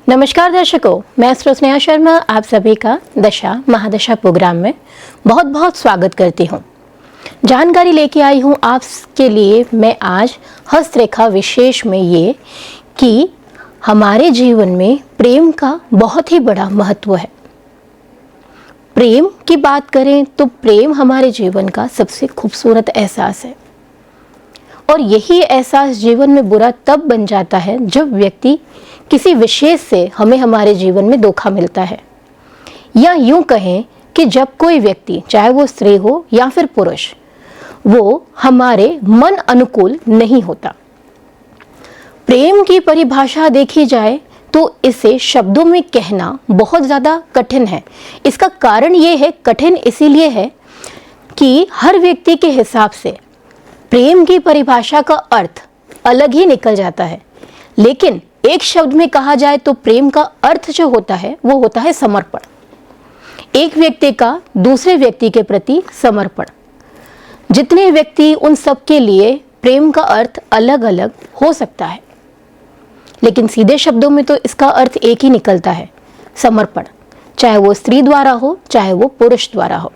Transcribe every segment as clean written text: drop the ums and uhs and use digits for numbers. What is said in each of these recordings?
नमस्कार दर्शकों, मैं स्नेहा शर्मा आप सभी का दशा महादशा प्रोग्राम में बहुत बहुत स्वागत करती हूँ। जानकारी लेके आई हूँ आपके लिए मैं आज हस्तरेखा विशेष में ये कि हमारे जीवन में प्रेम का बहुत ही बड़ा महत्व है। प्रेम की बात करें तो प्रेम हमारे जीवन का सबसे खूबसूरत एहसास है और यही एहसास जीवन में बुरा तब बन जाता है जब व्यक्ति किसी विशेष से हमें हमारे जीवन में धोखा मिलता है, या यूं कहें कि जब कोई व्यक्ति, चाहे वो स्त्री हो या फिर पुरुष, वो हमारे मन अनुकूल नहीं होता। प्रेम की परिभाषा देखी जाए तो इसे शब्दों में कहना बहुत ज़्यादा कठिन है। इसका कारण ये है, कठिन इसीलिए है कि हर व्यक्ति के हिसाब से प्रेम की परिभाषा का अर्थ अलग ही निकल जाता है। लेकिन एक शब्द में कहा जाए तो प्रेम का अर्थ जो होता है वो होता है समर्पण। एक व्यक्ति का दूसरे व्यक्ति के प्रति समर्पण। जितने व्यक्ति, उन सब के लिए प्रेम का अर्थ अलग अलग हो सकता है, लेकिन सीधे शब्दों में तो इसका अर्थ एक ही निकलता है, समर्पण। चाहे वो स्त्री द्वारा हो, चाहे वो पुरुष द्वारा हो।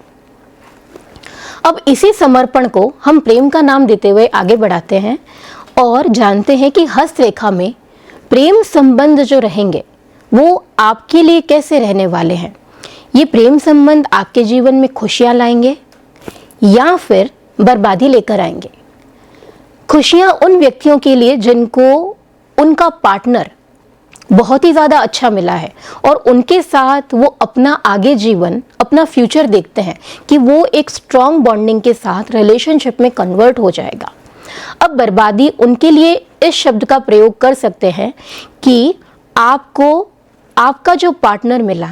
अब इसी समर्पण को हम प्रेम का नाम देते हुए आगे बढ़ाते हैं और जानते हैं कि हस्तरेखा में प्रेम संबंध जो रहेंगे वो आपके लिए कैसे रहने वाले हैं। ये प्रेम संबंध आपके जीवन में खुशियां लाएंगे या फिर बर्बादी लेकर आएंगे। खुशियां उन व्यक्तियों के लिए जिनको उनका पार्टनर बहुत ही ज़्यादा अच्छा मिला है और उनके साथ वो अपना आगे जीवन, अपना फ्यूचर देखते हैं कि वो एक स्ट्रॉन्ग बॉन्डिंग के साथ रिलेशनशिप में कन्वर्ट हो जाएगा। अब बर्बादी उनके लिए इस शब्द का प्रयोग कर सकते हैं कि आपको आपका जो पार्टनर मिला,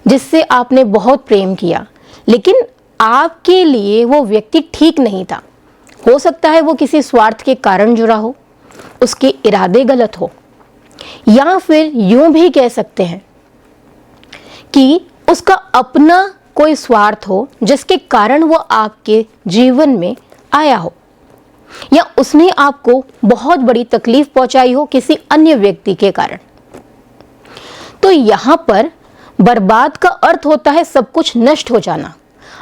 जिससे आपने बहुत प्रेम किया, लेकिन आपके लिए वो व्यक्ति ठीक नहीं था। हो सकता है वो किसी स्वार्थ के कारण जुड़ा हो, उसके इरादे गलत हो, या फिर यूं भी कह सकते हैं कि उसका अपना कोई स्वार्थ हो जिसके कारण वो आपके जीवन में आया हो, या उसने आपको बहुत बड़ी तकलीफ पहुंचाई हो किसी अन्य व्यक्ति के कारण। तो यहां पर बर्बाद का अर्थ होता है सब कुछ नष्ट हो जाना।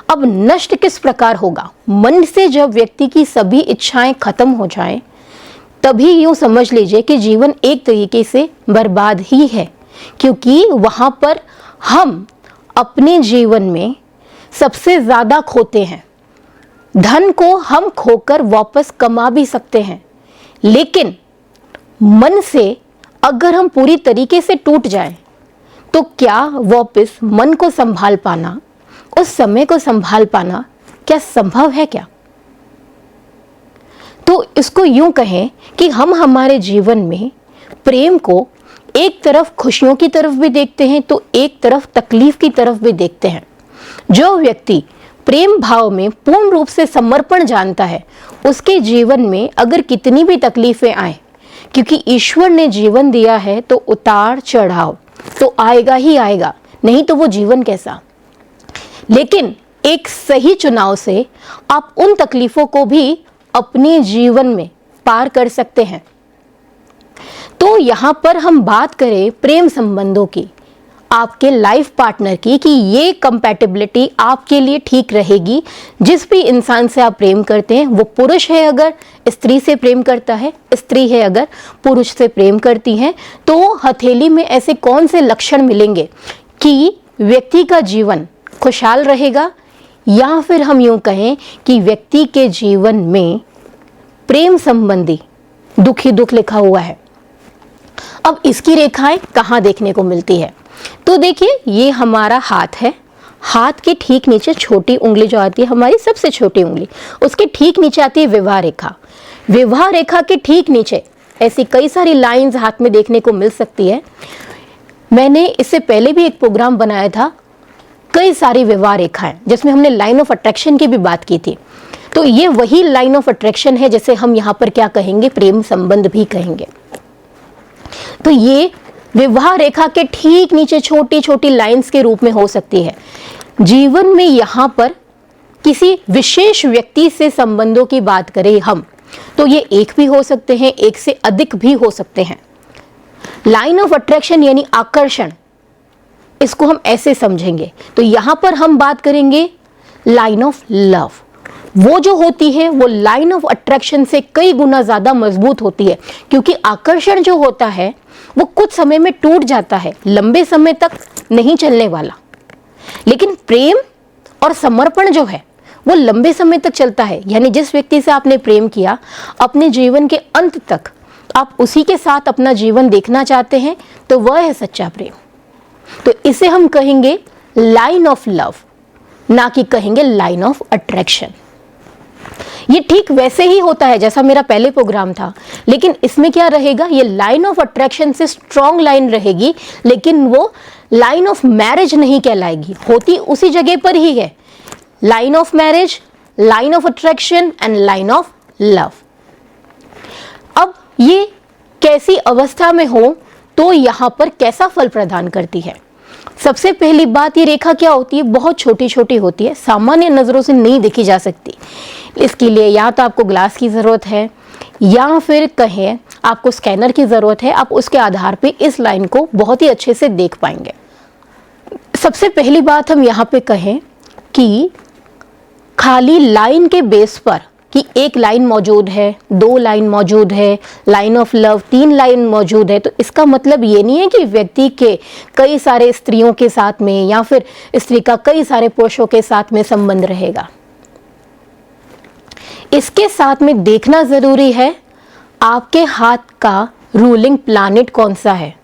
अब नष्ट किस प्रकार होगा? मन से जब व्यक्ति की सभी इच्छाएं खत्म हो जाएं, तभी यूं समझ लीजिए कि जीवन एक तरीके से बर्बाद ही है, क्योंकि वहां पर हम अपने जीवन में सबसे ज़्यादा खोते हैं। धन को हम खोकर वापस कमा भी सकते हैं, लेकिन मन से अगर हम पूरी तरीके से टूट जाएं, तो क्या वापस मन को संभाल पाना, उस समय को संभाल पाना क्या संभव है क्या? तो इसको यूं कहें कि हम हमारे जीवन में प्रेम को एक तरफ खुशियों की तरफ भी देखते हैं तो एक तरफ तकलीफ की तरफ भी देखते हैं। जो व्यक्ति प्रेम भाव में पूर्ण रूप से समर्पण जानता है, उसके जीवन में अगर कितनी भी तकलीफें आए, क्योंकि ईश्वर ने जीवन दिया है तो उतार चढ़ाव तो आएगा ही आएगा, नहीं तो वो जीवन कैसा। लेकिन एक सही चुनाव से आप उन तकलीफों को भी अपने जीवन में पार कर सकते हैं। तो यहाँ पर हम बात करें प्रेम संबंधों की, आपके लाइफ पार्टनर की, कि ये कंपैटिबिलिटी आपके लिए ठीक रहेगी। जिस भी इंसान से आप प्रेम करते हैं, वो पुरुष है अगर स्त्री से प्रेम करता है, स्त्री है अगर पुरुष से प्रेम करती हैं, तो हथेली में ऐसे कौन से लक्षण मिलेंगे कि व्यक्ति का जीवन खुशहाल रहेगा, या फिर हम यूं कहें कि व्यक्ति के जीवन में प्रेम संबंधी दुख ही दुख लिखा हुआ है। अब इसकी रेखाएं कहाँ देखने को मिलती है? तो देखिए, ये हमारा हाथ है। हाथ के ठीक नीचे छोटी उंगली जो आती है, हमारी सबसे छोटी उंगली, उसके ठीक नीचे आती है विवाह रेखा। विवाह रेखा के ठीक नीचे ऐसी कई सारी लाइंस हाथ में देखने को मिल सकती है। मैंने इससे पहले भी एक प्रोग्राम बनाया था, कई सारी विवाह रेखाएं, जिसमें हमने लाइन ऑफ अट्रैक्शन की भी बात की थी। तो ये वही लाइन ऑफ अट्रैक्शन है जिसे हम यहाँ पर क्या कहेंगे, प्रेम संबंध भी कहेंगे। तो ये विवाह रेखा के ठीक नीचे छोटी छोटी लाइंस के रूप में हो सकती है। जीवन में यहाँ पर किसी विशेष व्यक्ति से संबंधों की बात करें हम, तो ये एक भी हो सकते हैं, एक से अधिक भी हो सकते हैं। लाइन ऑफ अट्रैक्शन यानी आकर्षण, इसको हम ऐसे समझेंगे। तो यहां पर हम बात करेंगे लाइन ऑफ लव। वो जो होती है वो लाइन ऑफ अट्रैक्शन से कई गुना ज्यादा मजबूत होती है, क्योंकि आकर्षण जो होता है वो कुछ समय में टूट जाता है, लंबे समय तक नहीं चलने वाला। लेकिन प्रेम और समर्पण जो है वो लंबे समय तक चलता है। यानी जिस व्यक्ति से आपने प्रेम किया, अपने जीवन के अंत तक आप उसी के साथ अपना जीवन देखना चाहते हैं, तो वह है सच्चा प्रेम। तो इसे हम कहेंगे लाइन ऑफ लव, ना कि कहेंगे लाइन ऑफ अट्रैक्शन। ये ठीक वैसे ही होता है जैसा मेरा पहले प्रोग्राम था, लेकिन इसमें क्या रहेगा, ये लाइन ऑफ अट्रैक्शन से स्ट्रॉन्ग लाइन रहेगी, लेकिन वो लाइन ऑफ मैरिज नहीं कहलाएगी। होती उसी जगह पर ही है, line of marriage, line of attraction and line of love. अब ये कैसी अवस्था में हो तो यहां पर कैसा फल प्रदान करती है। सबसे पहली बात, ये रेखा क्या होती है, बहुत छोटी छोटी होती है, सामान्य नजरों से नहीं देखी जा सकती। इसके लिए या तो आपको ग्लास की जरूरत है या फिर कहें आपको स्कैनर की जरूरत है। आप उसके आधार पे इस लाइन को बहुत ही अच्छे से देख पाएंगे। सबसे पहली बात हम यहाँ पे कहें कि खाली लाइन के बेस पर कि एक लाइन मौजूद है, 2 लाइन मौजूद है, लाइन ऑफ लव 3 लाइन मौजूद है, तो इसका मतलब ये नहीं है कि व्यक्ति के कई सारे स्त्रियों के साथ में या फिर स्त्री का कई सारे पुरुषों के साथ में संबंध रहेगा। इसके साथ में देखना जरूरी है आपके हाथ का रूलिंग प्लैनेट कौन सा है,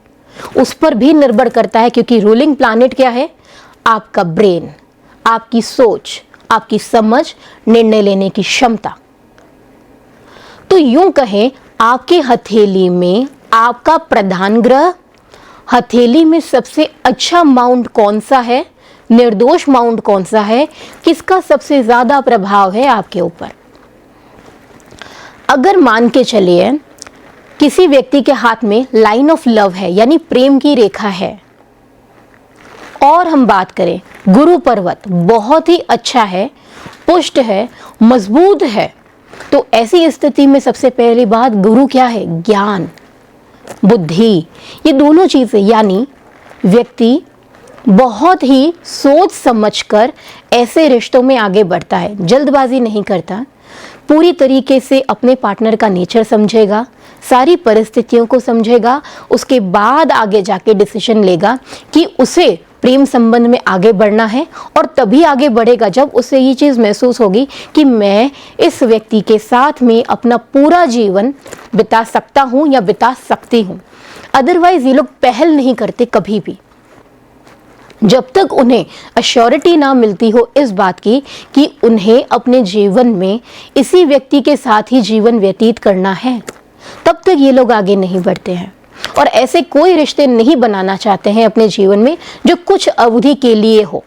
उस पर भी निर्भर करता है। क्योंकि रूलिंग प्लैनेट क्या है, आपका ब्रेन, आपकी सोच, आपकी समझ, निर्णय लेने की क्षमता। तो यूं कहें आपकी हथेली में आपका प्रधान ग्रह, हथेली में सबसे अच्छा माउंट कौन सा है, निर्दोष माउंट कौन सा है, किसका सबसे ज्यादा प्रभाव है आपके ऊपर। अगर मान के चलिए किसी व्यक्ति के हाथ में लाइन ऑफ लव है यानी प्रेम की रेखा है, और हम बात करें गुरु पर्वत बहुत ही अच्छा है, पुष्ट है, मजबूत है, तो ऐसी स्थिति में सबसे पहली बात गुरु क्या है, ज्ञान, बुद्धि, ये दोनों चीजें। यानी व्यक्ति बहुत ही सोच समझकर ऐसे रिश्तों में आगे बढ़ता है, जल्दबाजी नहीं करता, पूरी तरीके से अपने पार्टनर का नेचर समझेगा, सारी परिस्थितियों को समझेगा, उसके बाद आगे जाके डिसीजन लेगा कि उसे प्रेम संबंध में आगे बढ़ना है। और तभी आगे बढ़ेगा जब उसे ये चीज़ महसूस होगी कि मैं इस व्यक्ति के साथ में अपना पूरा जीवन बिता सकता हूँ या बिता सकती हूँ। अदरवाइज ये लोग पहल नहीं करते कभी भी, जब तक उन्हें अश्योरिटी ना मिलती हो इस बात की कि उन्हें अपने जीवन में इसी व्यक्ति के साथ ही जीवन व्यतीत करना है, तब तक ये लोग आगे नहीं बढ़ते हैं। और ऐसे कोई रिश्ते नहीं बनाना चाहते हैं अपने जीवन में जो कुछ अवधि के लिए हो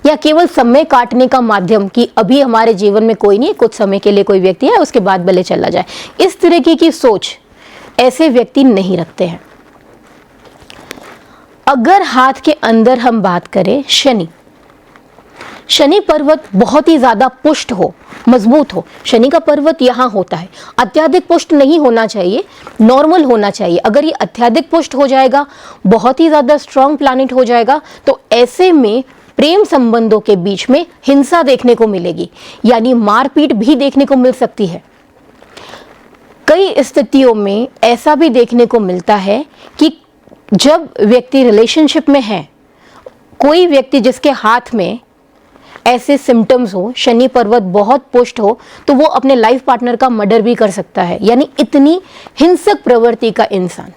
या केवल समय काटने का माध्यम, कि अभी हमारे जीवन में कोई नहीं, कुछ समय के लिए कोई व्यक्ति है, उसके बाद भले चला जाए। इस तरीके की सोच ऐसे व्यक्ति नहीं रखते हैं। अगर हाथ के अंदर हम बात करें शनि पर्वत बहुत ही ज्यादा पुष्ट हो, मजबूत हो, शनि का पर्वत यहाँ होता है, अत्याधिक पुष्ट नहीं होना चाहिए, नॉर्मल होना चाहिए। अगर ये अत्याधिक पुष्ट हो जाएगा, बहुत ही ज्यादा स्ट्रांग प्लैनेट हो जाएगा, तो ऐसे में प्रेम संबंधों के बीच में हिंसा देखने को मिलेगी, यानी मारपीट भी देखने को मिल सकती है। कई स्थितियों में ऐसा भी देखने को मिलता है कि जब व्यक्ति रिलेशनशिप में है, कोई व्यक्ति जिसके हाथ में ऐसे सिम्टम्स हो, शनि पर्वत बहुत पुष्ट हो, तो वो अपने लाइफ पार्टनर का मर्डर भी कर सकता है, यानी इतनी हिंसक प्रवृत्ति का इंसान।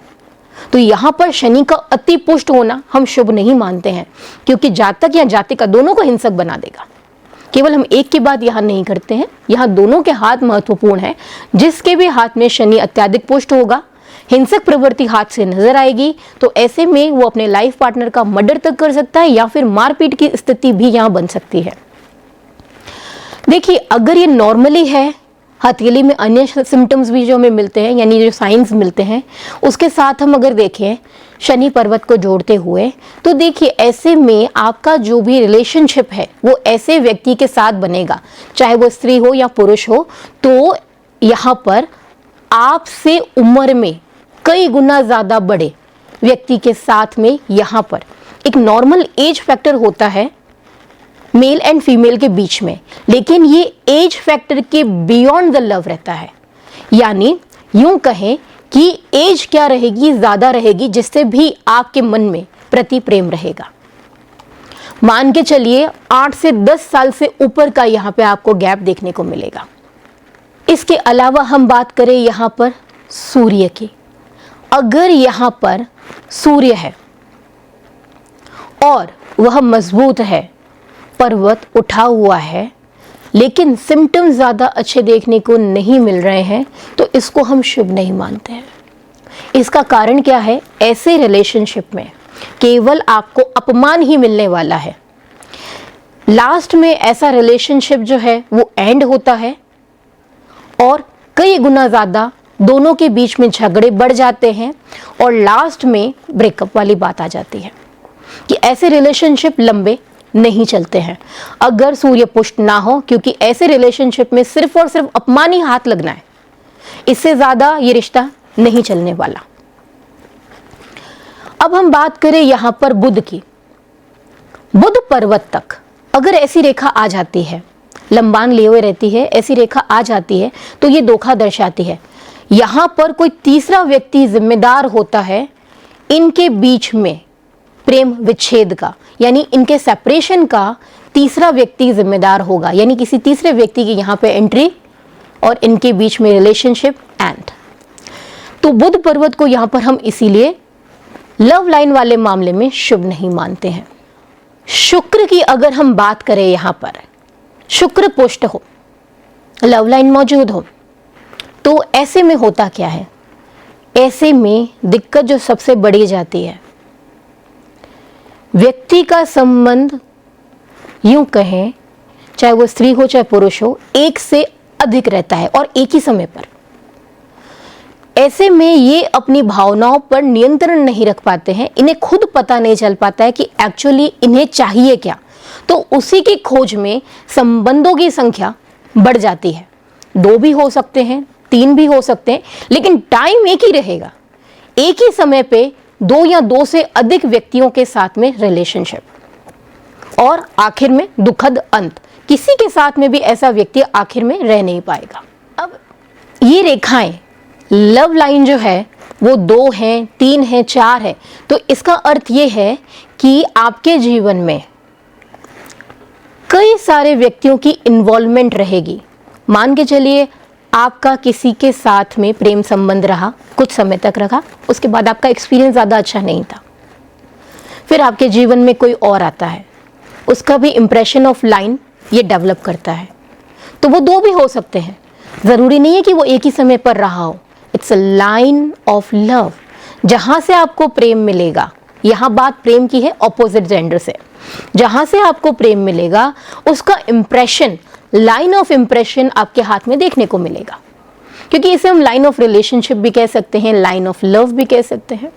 तो यहाँ पर शनि का अति पुष्ट होना हम शुभ नहीं मानते हैं, क्योंकि जातक या जातिका दोनों को हिंसक बना देगा। केवल हम एक की बात यहाँ नहीं करते हैं, यहाँ दोनों के हाथ महत्वपूर्ण है। जिसके भी हाथ में शनि अत्याधिक पुष्ट होगा, हिंसक प्रवृत्ति हाथ से नजर आएगी, तो ऐसे में वो अपने लाइफ पार्टनर का मर्डर तक कर सकता है या फिर मारपीट की स्थिति भी यहाँ बन सकती है। देखिए, अगर ये नॉर्मली है, हथेली में अन्य सिम्टम्स भी जो हमें मिलते हैं, यानी जो साइंस मिलते हैं, उसके साथ हम अगर देखें शनि पर्वत को जोड़ते हुए, तो देखिए ऐसे में आपका जो भी रिलेशनशिप है वो ऐसे व्यक्ति के साथ बनेगा, चाहे वो स्त्री हो या पुरुष हो, तो यहाँ पर आपसे उम्र में कई गुना ज़्यादा बड़े व्यक्ति के साथ में यहाँ पर एक नॉर्मल एज फैक्टर होता है मेल एंड फीमेल के बीच में, लेकिन ये एज फैक्टर के बियॉन्ड द लव रहता है। यानी यूं कहें कि एज क्या रहेगी, ज़्यादा रहेगी, जिससे भी आपके मन में प्रति प्रेम रहेगा। मान के चलिए 8 से 10 साल से ऊपर का यहाँ पे आपको गैप देखने को मिलेगा। इसके अलावा हम बात करें यहाँ पर सूर्य की, अगर यहाँ पर सूर्य है और वह मजबूत है, पर्वत उठा हुआ है, लेकिन सिम्टम्स ज़्यादा अच्छे देखने को नहीं मिल रहे हैं, तो इसको हम शुभ नहीं मानते हैं। इसका कारण क्या है? ऐसे रिलेशनशिप में केवल आपको अपमान ही मिलने वाला है। लास्ट में ऐसा रिलेशनशिप जो है वो एंड होता है और कई गुना ज़्यादा दोनों के बीच में झगड़े बढ़ जाते हैं और लास्ट में ब्रेकअप वाली बात आ जाती है कि ऐसे रिलेशनशिप लंबे नहीं चलते हैं अगर सूर्य पुष्ट ना हो, क्योंकि ऐसे रिलेशनशिप में सिर्फ और सिर्फ अपमान ही हाथ लगना है, इससे ज़्यादा ये रिश्ता नहीं चलने वाला। अब हम बात करें यहाँ पर बुध की। बुध पर्वत तक अगर ऐसी रेखा आ जाती है, लंबान लिए हुए रहती है, ऐसी रेखा आ जाती है, तो ये धोखा दर्शाती है। यहाँ पर कोई तीसरा व्यक्ति जिम्मेदार होता है इनके बीच में प्रेम विच्छेद का, यानी इनके सेपरेशन का तीसरा व्यक्ति जिम्मेदार होगा, यानी किसी तीसरे व्यक्ति की यहाँ पे एंट्री और इनके बीच में रिलेशनशिप एंड। तो बुध पर्वत को यहाँ पर हम इसीलिए लव लाइन वाले मामले में शुभ नहीं मानते हैं। शुक्र की अगर हम बात करें, यहाँ पर शुक्र पुष्ट हो, लव लाइन मौजूद हो, तो ऐसे में होता क्या है? ऐसे में दिक्कत जो सबसे बढ़ी जाती है, व्यक्ति का संबंध यूं कहें, चाहे वो स्त्री हो चाहे पुरुष हो, एक से अधिक रहता है और एक ही समय पर। ऐसे में ये अपनी भावनाओं पर नियंत्रण नहीं रख पाते हैं, इन्हें खुद पता नहीं चल पाता है कि एक्चुअली इन्हें चाहिए क्या। तो उसी की खोज में संबंधों की संख्या बढ़ जाती है। 2 भी हो सकते हैं, 3 भी हो सकते हैं, लेकिन टाइम एक ही रहेगा। एक ही समय पे 2 या 2 से अधिक व्यक्तियों के साथ में रिलेशनशिप और आखिर में दुखद अंत। किसी के साथ में भी ऐसा व्यक्ति आखिर में रह नहीं पाएगा। अब ये रेखाएं, लव लाइन जो है वो 2 हैं, 3 हैं, 4 है, तो इसका अर्थ ये है कि आपके जीवन में कई सारे व्यक्तियों की इन्वॉल्वमेंट रहेगी। मान के चलिए आपका किसी के साथ में प्रेम संबंध रहा, कुछ समय तक रहा, उसके बाद आपका एक्सपीरियंस ज़्यादा अच्छा नहीं था, फिर आपके जीवन में कोई और आता है, उसका भी इम्प्रेशन ऑफ लाइन ये डेवलप करता है। तो वो 2 भी हो सकते हैं, ज़रूरी नहीं है कि वो एक ही समय पर रहा हो। It's a line of love, जहाँ से आपको प्रेम मिलेगा। यहाँ बात प्रेम की है ऑपोजिट जेंडर से। जहाँ से आपको प्रेम मिलेगा उसका इम्प्रेशन, लाइन ऑफ इम्प्रेशन आपके हाथ में देखने को मिलेगा, क्योंकि इसे हम लाइन ऑफ रिलेशनशिप भी कह सकते हैं, लाइन ऑफ लव भी कह सकते हैं,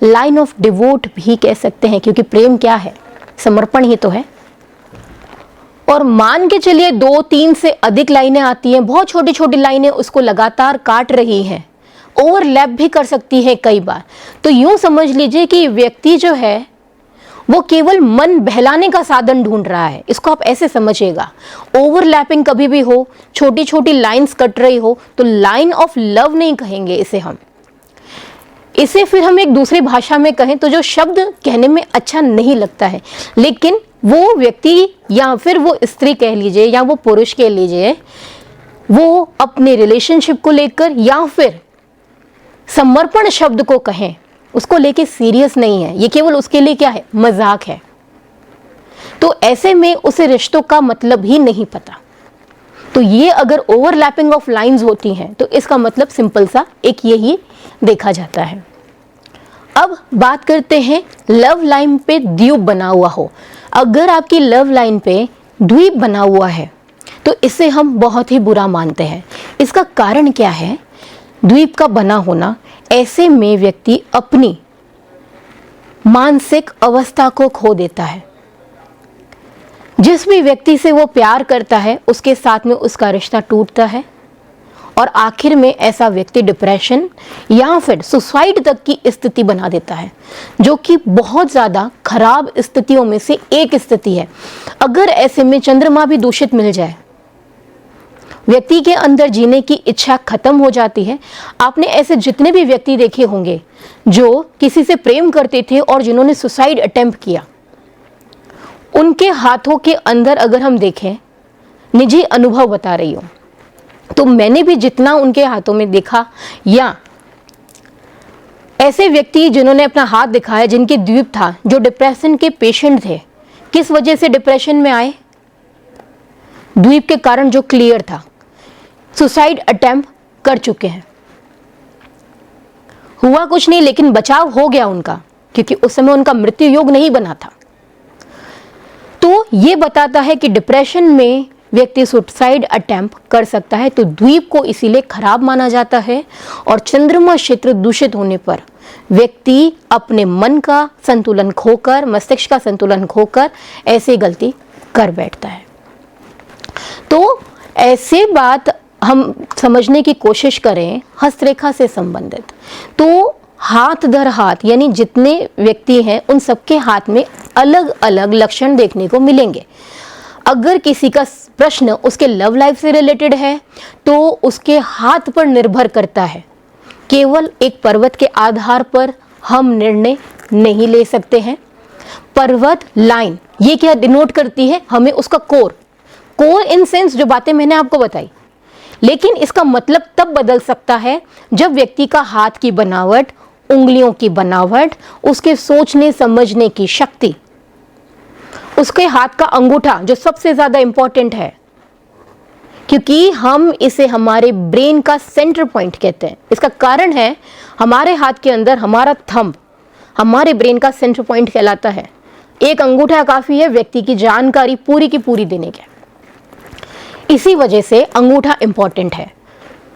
लाइन ऑफ डिवोट भी कह सकते हैं, क्योंकि प्रेम क्या है? समर्पण ही तो है। और मान के चलिए 2-3 से अधिक लाइनें आती हैं, बहुत छोटी छोटी लाइनें उसको लगातार काट रही हैं, ओवरलैप भी कर सकती है कई बार। तो यूं समझ लीजिए कि व्यक्ति जो है वो केवल मन बहलाने का साधन ढूंढ रहा है, इसको आप ऐसे समझिएगा। ओवरलैपिंग कभी भी हो, छोटी छोटी लाइंस कट रही हो, तो लाइन ऑफ लव नहीं कहेंगे इसे हम। इसे फिर हम एक दूसरी भाषा में कहें तो जो शब्द कहने में अच्छा नहीं लगता है, लेकिन वो व्यक्ति या फिर वो स्त्री कह लीजिए या वो पुरुष कह लीजिए, वो अपने रिलेशनशिप को लेकर या फिर समर्पण शब्द को कहें, उसको लेके सीरियस नहीं है, ये केवल उसके लिए क्या है? मजाक है। तो ऐसे में उसे रिश्तों का मतलब ही नहीं पता। तो ये अगर ओवरलैपिंग ऑफ लाइंस होती हैं तो इसका मतलब सिंपल सा एक यही देखा जाता है। अब बात करते हैं लव लाइन पे द्वीप बना हुआ हो। अगर आपकी लव लाइन पे द्वीप बना हुआ है तो इसे हम बहुत ही बुरा मानते हैं। इसका कारण क्या है? द्वीप का बना होना, ऐसे में व्यक्ति अपनी मानसिक अवस्था को खो देता है। जिस भी व्यक्ति से वो प्यार करता है उसके साथ में उसका रिश्ता टूटता है और आखिर में ऐसा व्यक्ति डिप्रेशन या फिर सुसाइड तक की स्थिति बना देता है, जो कि बहुत ज़्यादा खराब स्थितियों में से एक स्थिति है। अगर ऐसे में चंद्रमा भी दूषित मिल जाए, व्यक्ति के अंदर जीने की इच्छा खत्म हो जाती है। आपने ऐसे जितने भी व्यक्ति देखे होंगे जो किसी से प्रेम करते थे और जिन्होंने सुसाइड अटेम्प्ट किया, उनके हाथों के अंदर अगर हम देखें, निजी अनुभव बता रही हूँ, तो मैंने भी जितना उनके हाथों में देखा, या ऐसे व्यक्ति जिन्होंने अपना हाथ दिखाया जिनके द्वीप था, जो डिप्रेशन के पेशेंट थे, किस वजह से डिप्रेशन में आए? द्वीप के कारण जो क्लियर था, सुसाइड अटेम्प्ट कर चुके हैं। हुआ कुछ नहीं, लेकिन बचाव हो गया उनका, क्योंकि उस समय उनका मृत्यु योग नहीं बना था। तो ये बताता है कि डिप्रेशन में व्यक्ति सुसाइड अटेम्प्ट कर सकता है। तो द्वीप को इसीलिए खराब माना जाता है, और चंद्रमा क्षेत्र दूषित होने पर व्यक्ति अपने मन का संतुलन खोकर, मस्तिष्क का संतुलन खोकर ऐसे गलती कर बैठता है। तो ऐसे बात हम समझने की कोशिश करें हस्तरेखा से संबंधित, तो हाथ दर हाथ, यानी जितने व्यक्ति हैं उन सबके हाथ में अलग अलग लक्षण देखने को मिलेंगे। अगर किसी का प्रश्न उसके लव लाइफ से रिलेटेड है तो उसके हाथ पर निर्भर करता है। केवल एक पर्वत के आधार पर हम निर्णय नहीं ले सकते हैं। पर्वत लाइन ये क्या डिनोट करती है? हमें उसका कोर इन सेंस जो बातें मैंने आपको बताई, लेकिन इसका मतलब तब बदल सकता है जब व्यक्ति का हाथ की बनावट, उंगलियों की बनावट, उसके सोचने समझने की शक्ति, उसके हाथ का अंगूठा जो सबसे ज्यादा इंपॉर्टेंट है, क्योंकि हम इसे हमारे ब्रेन का सेंटर पॉइंट कहते हैं। इसका कारण है हमारे हाथ के अंदर हमारा थंब हमारे ब्रेन का सेंटर पॉइंट कहलाता है। एक अंगूठा काफी है व्यक्ति की जानकारी पूरी की पूरी देने के। इसी वजह से अंगूठा इंपॉर्टेंट है,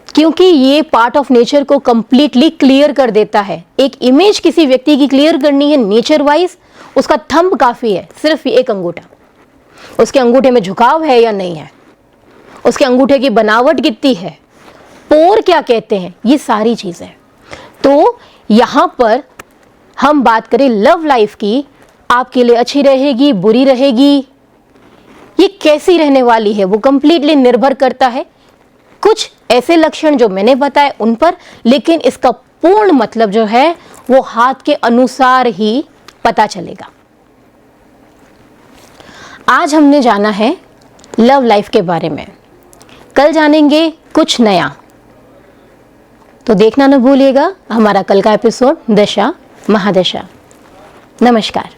क्योंकि ये पार्ट ऑफ नेचर को कंप्लीटली क्लियर कर देता है। एक इमेज किसी व्यक्ति की क्लियर करनी है नेचर वाइज, उसका थंब काफी है, सिर्फ एक अंगूठा। उसके अंगूठे में झुकाव है या नहीं है, उसके अंगूठे की बनावट कितनी है, पोर क्या कहते हैं, ये सारी चीजें। तो यहां पर हम बात करें लव लाइफ की, आपके लिए अच्छी रहेगी, बुरी रहेगी, ये कैसी रहने वाली है, वो कंप्लीटली निर्भर करता है कुछ ऐसे लक्षण जो मैंने बताए उन पर, लेकिन इसका पूर्ण मतलब जो है वो हाथ के अनुसार ही पता चलेगा। आज हमने जाना है लव लाइफ के बारे में, कल जानेंगे कुछ नया। तो देखना न भूलिएगा हमारा कल का एपिसोड दशा महादशा। नमस्कार।